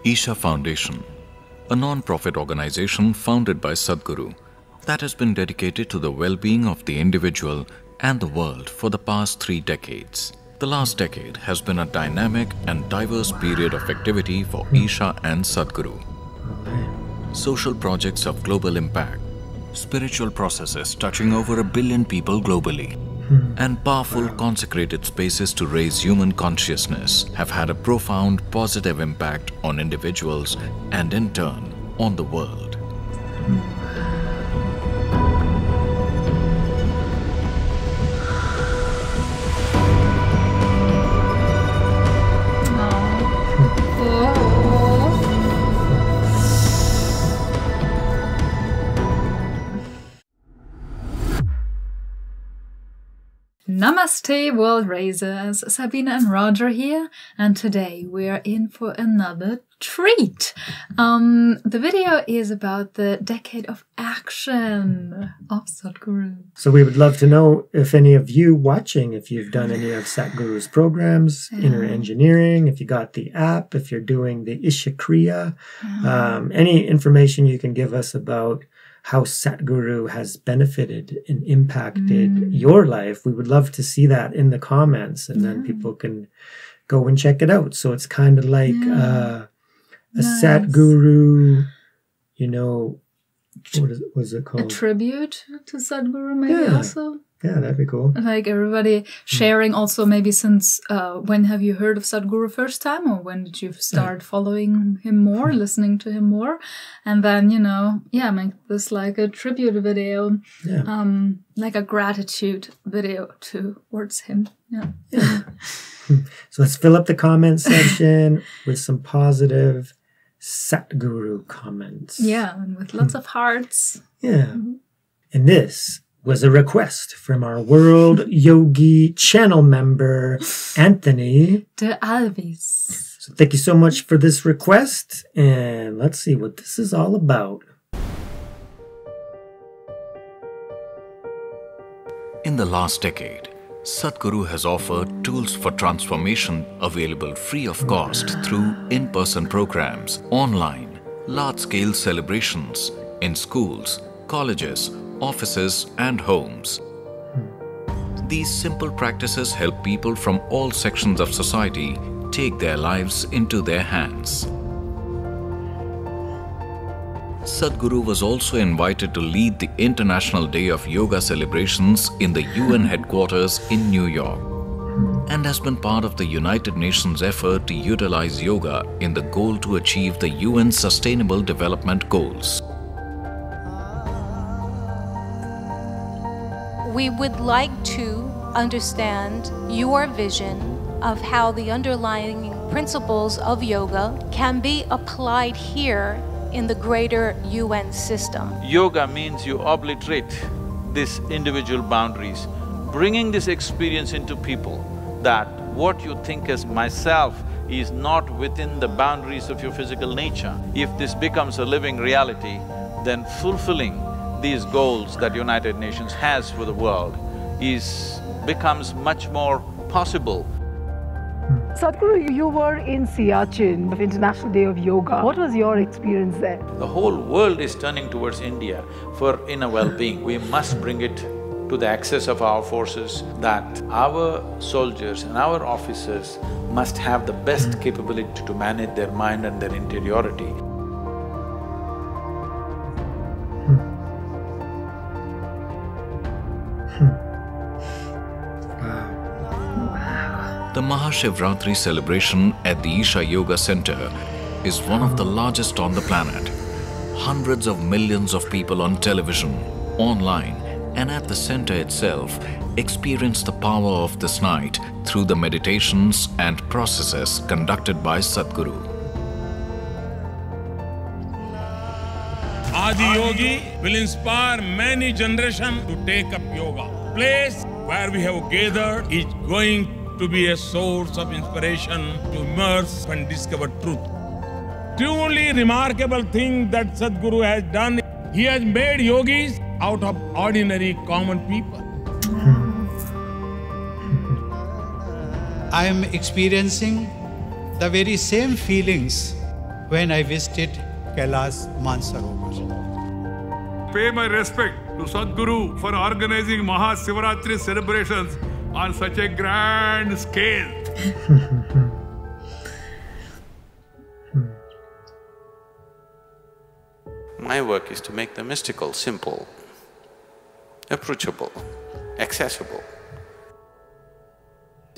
Isha Foundation, a non-profit organization founded by Sadhguru that has been dedicated to the well-being of the individual and the world for the past 3 decades. The last decade has been a dynamic and diverse period of activity for Isha and Sadhguru. Social projects of global impact, spiritual processes touching over 1 billion people globally, and powerful consecrated spaces to raise human consciousness have had a profound positive impact on individuals and in turn on the world. Namaste, World Raisers! Sabine and Roger here, and today we are in for another treat. The video is about the decade of action of Sadhguru. So we would love to know if any of you watching, if you've done any of Sadhguru's programs, inner engineering, if you got the app, if you're doing the Isha Kriya, any information you can give us about how Sadhguru has benefited and impacted your life. We would love to see that in the comments, and then people can go and check it out. So it's kind of like a Sadhguru, you know, what was it called? A tribute to Sadhguru, maybe also? Yeah, that'd be cool. Like everybody sharing also maybe since when have you heard of Sadhguru first time, or when did you start following him more, listening to him more? And then, you know, make this like a tribute video, like a gratitude video towards him. So let's fill up the comment section with some positive Sadhguru comments. Yeah, and with lots of hearts. Yeah. And this was a request from our World Yogi channel member, Anthony de Alves. So thank you so much for this request, and let's see what this is all about. In the last decade, Sadhguru has offered tools for transformation available free of cost through in-person programs, online, large-scale celebrations, in schools, colleges, offices and homes. These simple practices help people from all sections of society take their lives into their hands. Sadhguru was also invited to lead the International Day of Yoga celebrations in the UN headquarters in New York, and has been part of the United Nations effort to utilize yoga in the goal to achieve the UN Sustainable Development Goals. We would like to understand your vision of how the underlying principles of yoga can be applied here in the greater UN system. Yoga means you obliterate these individual boundaries, bringing this experience into people that what you think as myself is not within the boundaries of your physical nature. If this becomes a living reality, then fulfilling these goals that United Nations has for the world becomes much more possible. Sadhguru, you were in Siachen, the International Day of Yoga. What was your experience there? The whole world is turning towards India for inner well-being. We must bring it to the access of our forces, that our soldiers and our officers must have the best capability to manage their mind and their interiority. The Mahashivratri celebration at the Isha Yoga Center is one of the largest on the planet. Hundreds of millions of people on television, online, and at the center itself experience the power of this night through the meditations and processes conducted by Sadhguru. Adi Yogi will inspire many generations to take up yoga. Place where we have gathered is going to be a source of inspiration to immerse and discover truth. Truly remarkable thing that Sadhguru has done. He has made yogis out of ordinary common people. I am experiencing the very same feelings when I visited Kailash Mansarovar. Pay my respect to Sadhguru for organizing Mahasivaratri celebrations on such a grand scale. My work is to make the mystical simple, approachable, accessible.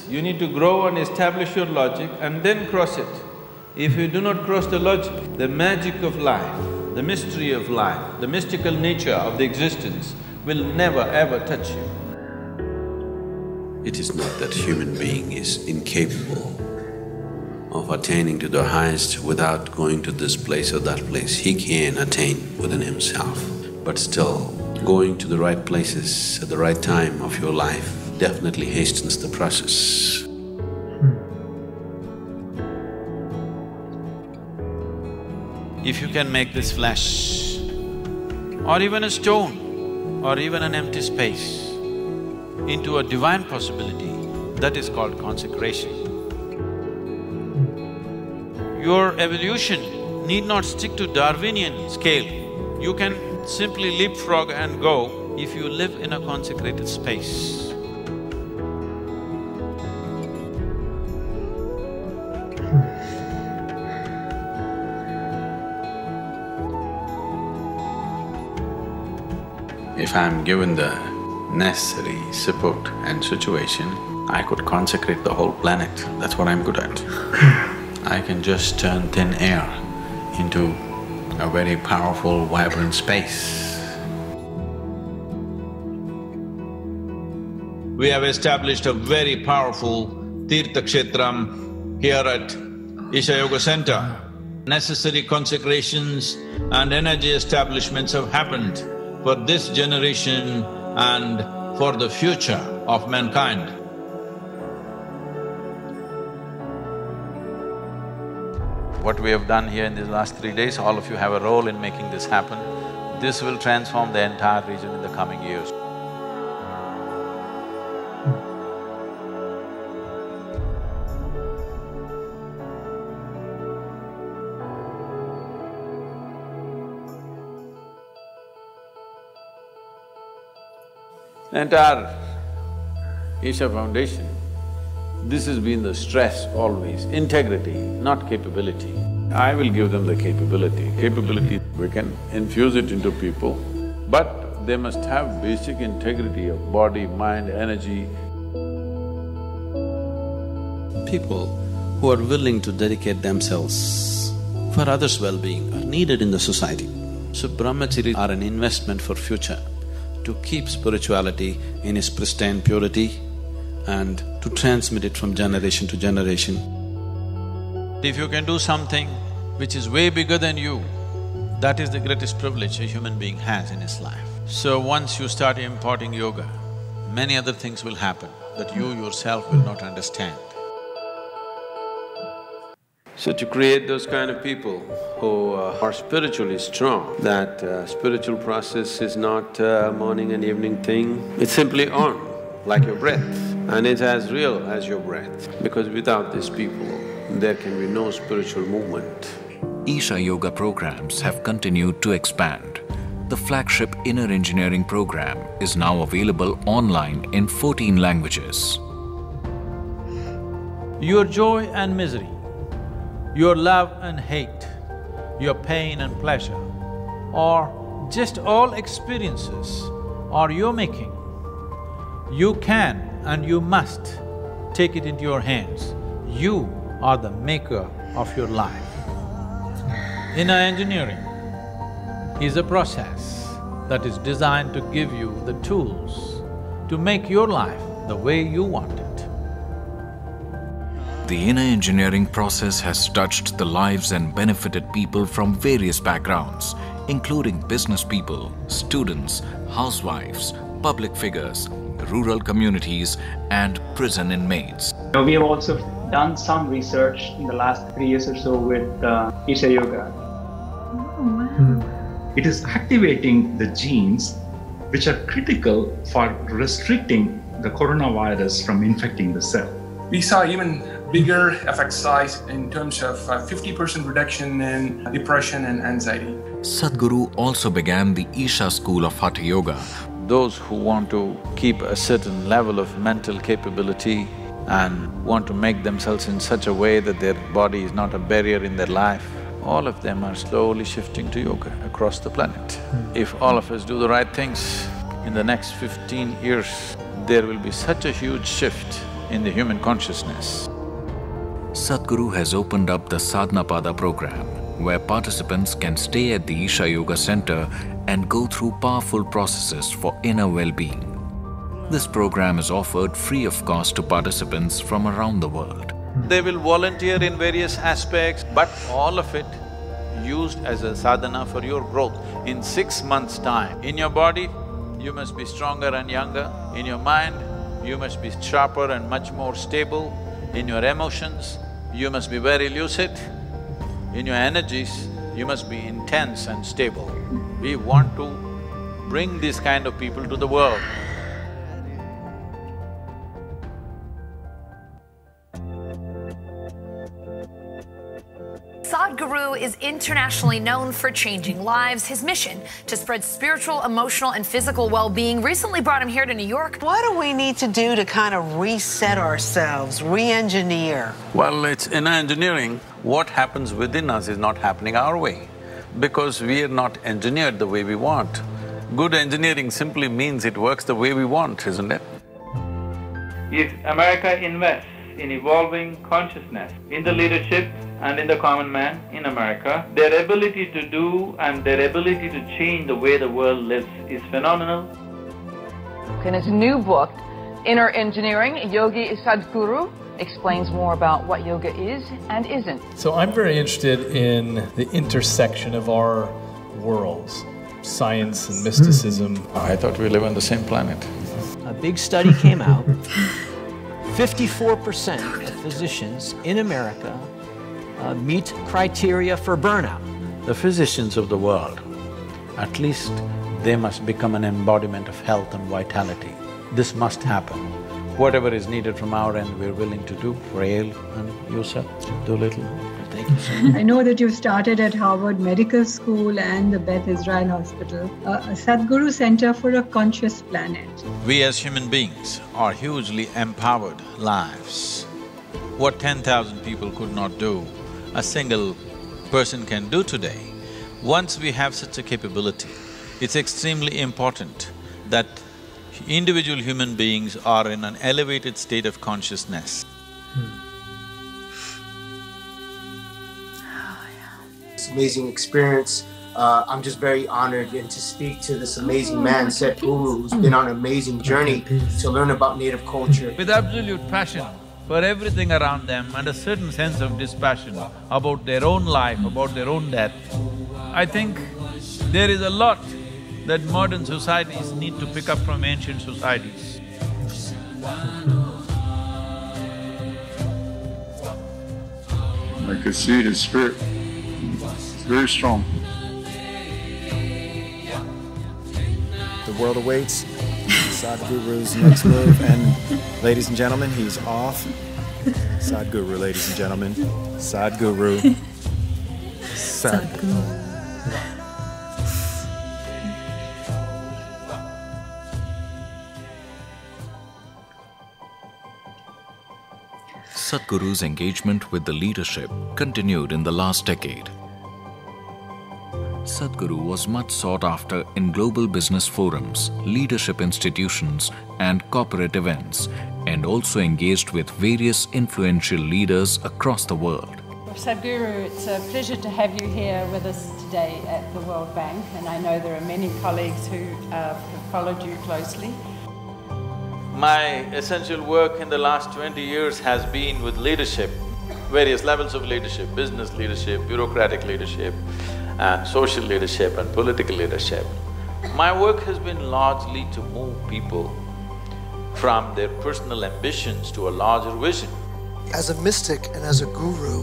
You need to grow and establish your logic and then cross it. If you do not cross the logic, the magic of life, the mystery of life, the mystical nature of the existence will never ever touch you. It is not that human being is incapable of attaining to the highest without going to this place or that place. He can attain within himself, but still going to the right places at the right time of your life definitely hastens the process. If you can make this flesh, or even a stone, or even an empty space, into a divine possibility, that is called consecration. Your evolution need not stick to Darwinian scale. You can simply leapfrog and go if you live in a consecrated space. If I'm given the necessary support and situation, I could consecrate the whole planet. That's what I'm good at. I can just turn thin air into a very powerful, vibrant space. We have established a very powerful Tirtha Kshetram here at Isha Yoga Center. Necessary consecrations and energy establishments have happened for this generation and for the future of mankind. What we have done here in these last 3 days, all of you have a role in making this happen. This will transform the entire region in the coming years. The entire Isha Foundation, this has been the stress always, integrity, not capability. I will give them the capability. Capability, we can infuse it into people, but they must have basic integrity of body, mind, energy. People who are willing to dedicate themselves for others' well-being are needed in the society. So brahmacharis are an investment for future, to keep spirituality in its pristine purity and to transmit it from generation to generation. If you can do something which is way bigger than you, that is the greatest privilege a human being has in his life. So once you start importing yoga, many other things will happen that you yourself will not understand. So to create those kind of people who are spiritually strong, that spiritual process is not a morning and evening thing, it's simply on, like your breath, and it's as real as your breath. Because without these people, there can be no spiritual movement. Isha Yoga programs have continued to expand. The flagship Inner Engineering program is now available online in 14 languages. Your joy and misery, your love and hate, your pain and pleasure, or just all experiences are your making. You can and you must take it into your hands. You are the maker of your life. Inner engineering is a process that is designed to give you the tools to make your life the way you want it. The inner engineering process has touched the lives and benefited people from various backgrounds, including business people, students, housewives, public figures, rural communities, and prison inmates. We have also done some research in the last 3 years or so with Isha Yoga. It is activating the genes which are critical for restricting the coronavirus from infecting the cell. We saw even bigger effect size in terms of 50% reduction in depression and anxiety. Sadhguru also began the Isha school of Hatha Yoga. Those who want to keep a certain level of mental capability and want to make themselves in such a way that their body is not a barrier in their life, all of them are slowly shifting to yoga across the planet. If all of us do the right things, in the next 15 years, there will be such a huge shift in the human consciousness. Sadhguru has opened up the Sadhnapada program, where participants can stay at the Isha Yoga Center and go through powerful processes for inner well-being. This program is offered free of cost to participants from around the world. They will volunteer in various aspects, but all of it used as a sadhana for your growth. In 6 months' time, in your body, you must be stronger and younger. In your mind, you must be sharper and much more stable. In your emotions, you must be very lucid. In your energies, you must be intense and stable. We want to bring these kind of people to the world. Sadhguru is internationally known for changing lives. His mission to spread spiritual, emotional, and physical well-being recently brought him here to New York. What do we need to do to kind of reset ourselves, re-engineer? Well, it's in engineering, what happens within us is not happening our way, because we are not engineered the way we want. Good engineering simply means it works the way we want, isn't it? If America invests in evolving consciousness in the leadership and in the common man in America, their ability to do and their ability to change the way the world lives is phenomenal. In his new book, Inner Engineering, Yogi Sadhguru explains more about what yoga is and isn't. So I'm very interested in the intersection of our worlds, science and mysticism. I thought we live on the same planet. A big study came out. 54% of physicians in America meet criteria for burnout. The physicians of the world, at least they must become an embodiment of health and vitality. This must happen. Whatever is needed from our end, we're willing to do. Frail and Yusuf, do little. Thank you so much. I know that you've started at Harvard Medical School and the Beth Israel Hospital, a Sadhguru Center for a Conscious Planet. We as human beings are hugely empowered lives. What 10,000 people could not do, a single person can do today. Once we have such a capability, it's extremely important that individual human beings are in an elevated state of consciousness. It's an amazing experience. I'm just very honored and to speak to this amazing man, Sadhguru, who's been on an amazing journey to learn about native culture. With absolute passion for everything around them and a certain sense of dispassion about their own life, about their own death, I think there is a lot that modern societies need to pick up from ancient societies. I could see his spirit. It's very strong. The world awaits Sadhguru's next move, and ladies and gentlemen, he's off. Sadhguru, ladies and gentlemen. Sadhguru. Sadhguru. Sadhguru's engagement with the leadership continued in the last decade. Sadhguru was much sought after in global business forums, leadership institutions, and corporate events, and also engaged with various influential leaders across the world. Sadhguru, it's a pleasure to have you here with us today at the World Bank, and I know there are many colleagues who have followed you closely. My essential work in the last 20 years has been with leadership, various levels of leadership, business leadership, bureaucratic leadership, and social leadership and political leadership. My work has been largely to move people from their personal ambitions to a larger vision. As a mystic and as a guru,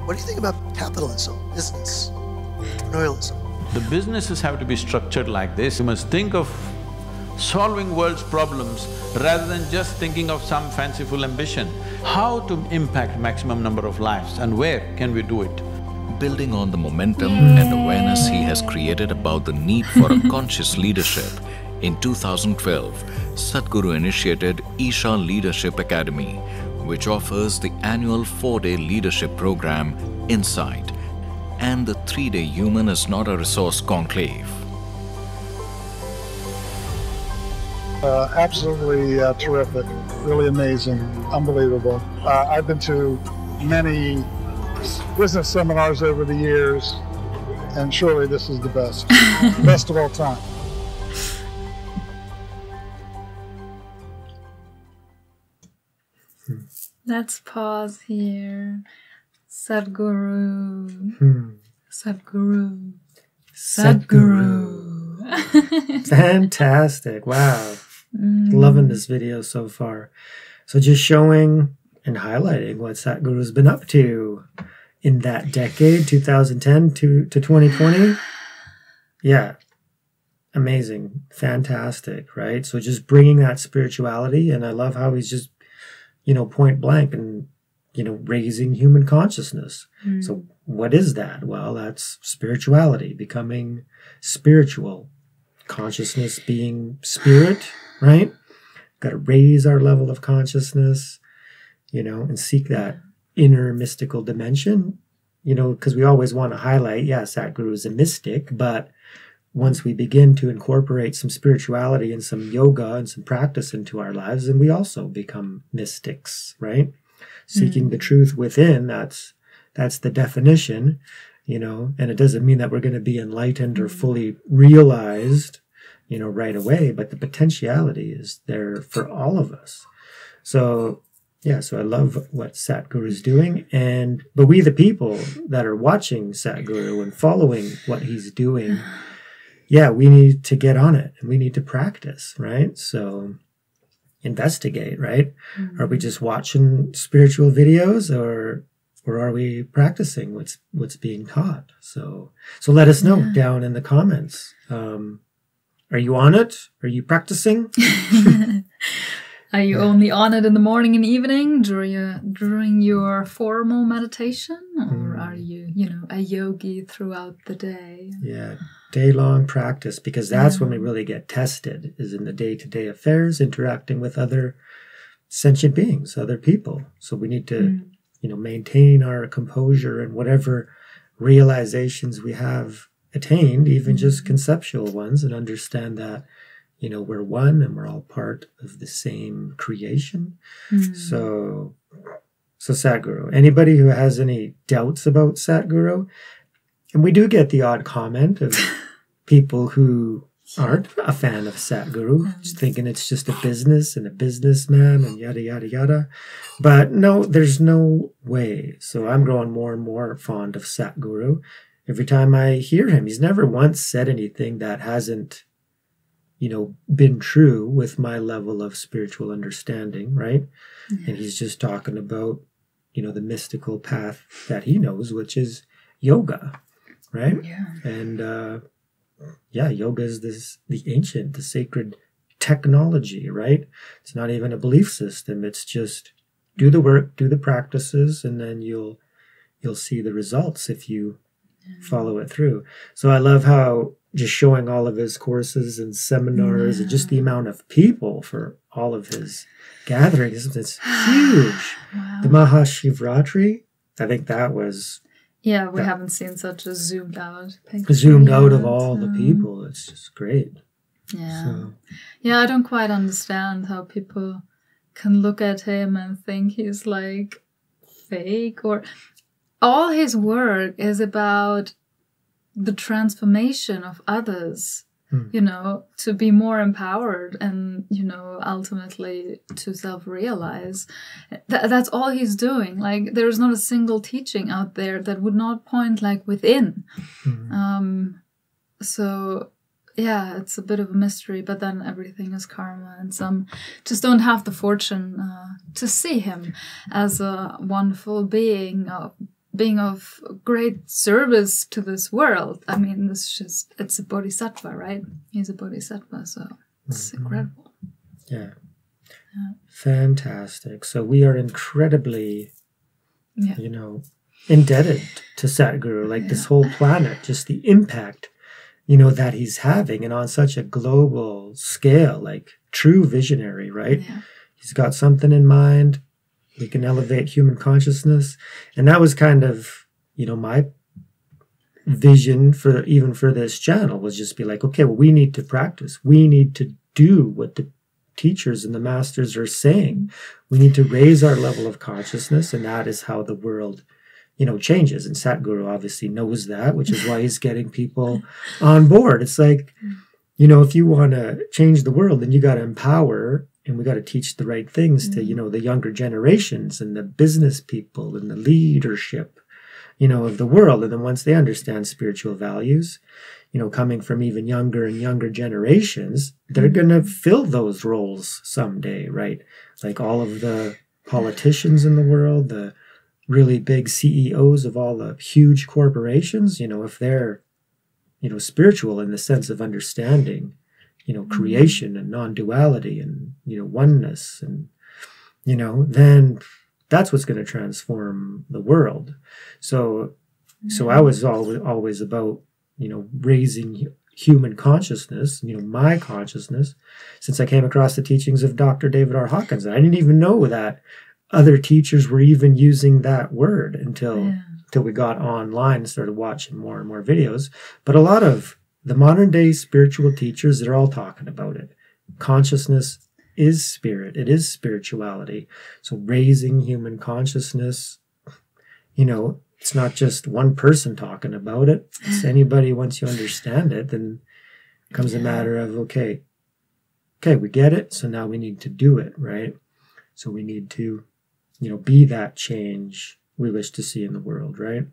what do you think about capitalism, business, entrepreneurialism? The businesses have to be structured like this. You must think of solving world's problems rather than just thinking of some fanciful ambition. How to impact maximum number of lives and where can we do it? Building on the momentum and awareness he has created about the need for a conscious leadership, in 2012, Sadhguru initiated Isha Leadership Academy, which offers the annual 4-day leadership program, Insight, and the 3-day Human is Not a Resource conclave. Absolutely terrific, really amazing, unbelievable. I've been to many business seminars over the years, and surely this is the best, best of all time. Let's pause here. Sadhguru. Sadhguru. Sadhguru. Fantastic. Wow. Loving this video so far. So just showing and highlighting what Sadhguru's been up to in that decade, 2010 to 2020. Yeah. Amazing. Fantastic, right? So just bringing that spirituality, and I love how he's just, point blank and, raising human consciousness. So what is that? Well, that's spirituality, becoming spiritual. Consciousness being spirit, right? Got to raise our level of consciousness, and seek that inner mystical dimension, because we always want to highlight, Sadhguru is a mystic, but once we begin to incorporate some spirituality and some yoga and some practice into our lives, then we also become mystics, right? Seeking the truth within, that's the definition, and it doesn't mean that we're going to be enlightened or fully realized, right away, but the potentiality is there for all of us. So, so I love what Sadhguru is doing, but we the people that are watching Sadhguru and following what he's doing, we need to get on it and we need to practice, right? So investigate, right? Are we just watching spiritual videos or are we practicing what's being taught? So let us know down in the comments. Are you on it? Are you practicing? Are you only on it in the morning and evening during your formal meditation? Or are you, a yogi throughout the day? Yeah, day-long practice, because that's when we really get tested, is in the day-to-day affairs, interacting with other sentient beings, other people. So we need to, maintain our composure and whatever realizations we have attained, even just conceptual ones, and understand that we're one and we're all part of the same creation. So Sadhguru, anybody who has any doubts about Sadhguru, and we do get the odd comment of people who aren't a fan of Sadhguru, just thinking it's just a business and a businessman and yada, yada, yada. But no, there's no way. So I'm growing more and more fond of Sadhguru. Every time I hear him, he's never once said anything that hasn't been true with my level of spiritual understanding, right? And he's just talking about, the mystical path that he knows, which is yoga, right? And yoga is the ancient, the sacred technology, right? It's not even a belief system. It's just do the work, do the practices, and then you'll see the results if you follow it through. So I love how just showing all of his courses and seminars and just the amount of people for all of his gatherings, it's huge. Wow. The Mahashivratri, I think that was... Yeah, we haven't seen such a zoomed out picture. Zoomed out of all the people. It's just great. Yeah. So. Yeah, I don't quite understand how people can look at him and think he's like fake, or all his work is about the transformation of others, to be more empowered and, ultimately to self-realize. That's all he's doing. Like, there's not a single teaching out there that would not point like within. So yeah, it's a bit of a mystery, but then everything is karma, and some just don't have the fortune to see him as a wonderful being of great service to this world. I mean, it's a bodhisattva, right? He's a bodhisattva, so It's incredible. Yeah. Fantastic. So we are incredibly, you know, indebted to Sadhguru, like this whole planet, just the impact, you know, that he's having, and on such a global scale, like true visionary, right? Yeah. He's got something in mind. We can elevate human consciousness. And that was kind of, you know, my vision for even for this channel, was just be like, okay, well, we need to practice. We need to do what the teachers and the masters are saying. We need to raise our level of consciousness, and that is how the world, you know, changes. And Sadhguru obviously knows that, which is why he's getting people on board. It's like, you know, if you want to change the world, then you got to empower, and we got to teach the right things to, you know, the younger generations and the business people and the leadership, you know, of the world. And then once they understand spiritual values, you know, coming from even younger and younger generations, they're going to fill those roles someday, right? Like all of the politicians in the world, the really big CEOs of all the huge corporations, you know, if they're, you know, spiritual in the sense of understanding, you know, creation and non-duality and, you know, oneness, and, you know, then that's what's going to transform the world. So I was always about, you know, raising human consciousness, you know, my consciousness, since I came across the teachings of Dr. David R. Hawkins. I didn't even know that other teachers were even using that word until we got online and started watching more and more videos. But a lot of the modern day spiritual teachers, they're all talking about it. Consciousness is spirit. It is spirituality. So raising human consciousness, you know, it's not just one person talking about it. It's anybody. Once you understand it, then it becomes a matter of, okay, we get it. So now we need to do it, right? So we need to, you know, be that change we wish to see in the world, right?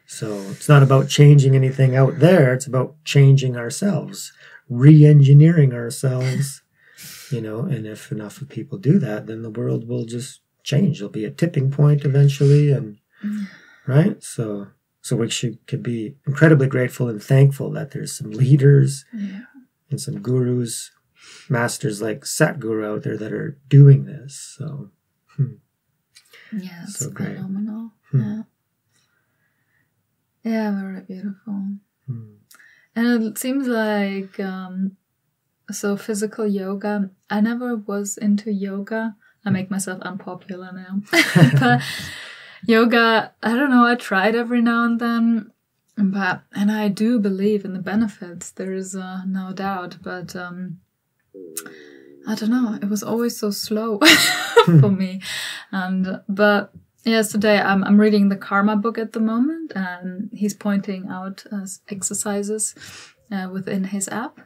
So it's not about changing anything out there. It's about changing ourselves, re-engineering ourselves, you know, and if enough of people do that, then the world will just change. There'll be a tipping point eventually, and right? So we could be incredibly grateful and thankful that there's some leaders and some gurus, masters like Sadhguru out there that are doing this. So yeah, it's so great. Phenomenal. Yeah, very beautiful. And it seems like so physical yoga, I never was into yoga. I make myself unpopular now. But yoga, I don't know, I tried every now and then, and I do believe in the benefits, there is no doubt, but I don't know, it was always so slow for me. But yes, today I'm reading the Karma book at the moment, and he's pointing out exercises within his app.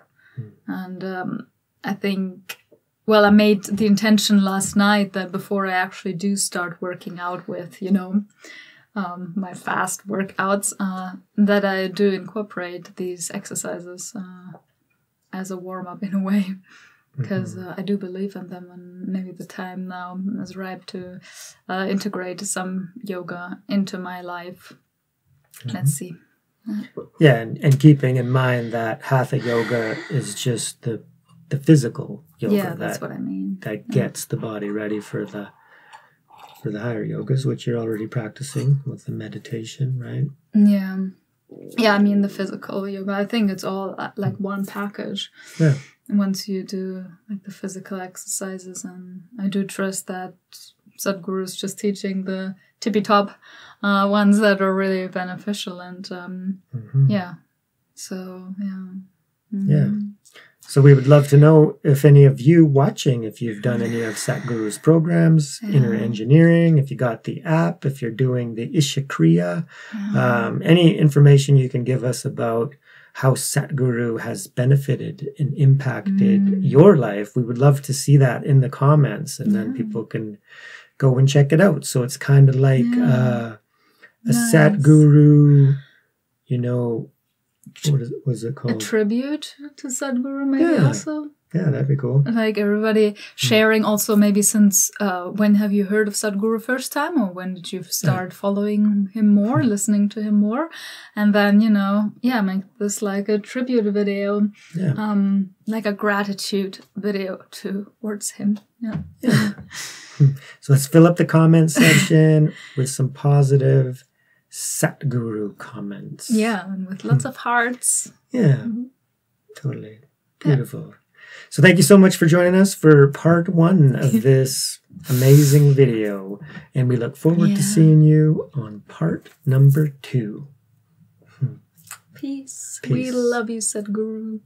And I think, well, I made the intention last night that before I actually do start working out with, you know, my fast workouts, that I do incorporate these exercises as a warm-up in a way. Because I do believe in them, and maybe the time now is ripe to integrate some yoga into my life. Let's see. Yeah, and keeping in mind that hatha yoga is just the physical yoga. Yeah, that's what I mean. That gets the body ready for the higher yogas, which you're already practicing with the meditation, right? Yeah. Yeah, I mean the physical yoga. I think it's all like one package. Yeah. Once you do like the physical exercises, and I do trust that Sadhguru is just teaching the tippy top ones that are really beneficial, and yeah, so yeah. So we would love to know if any of you watching, if you've done any of Sadhguru's programs, Inner Engineering, if you got the app, if you're doing the Isha Kriya, any information you can give us about how Sadhguru has benefited and impacted your life. We would love to see that in the comments, and then people can go and check it out. So it's kind of like a Sadhguru, you know, was it called? A tribute to Sadhguru, maybe also. Yeah, that'd be cool. Like everybody sharing also maybe since when have you heard of Sadhguru first time, or when did you start following him more, listening to him more? And then, you know, make this like a tribute video, like a gratitude video towards him. Yeah. So let's fill up the comment section with some positive Sadhguru comments. Yeah, and with lots of hearts. Yeah, totally. Beautiful. So thank you so much for joining us for part 1 of this amazing video. And we look forward to seeing you on part number 2. Peace. We love you, Sadhguru.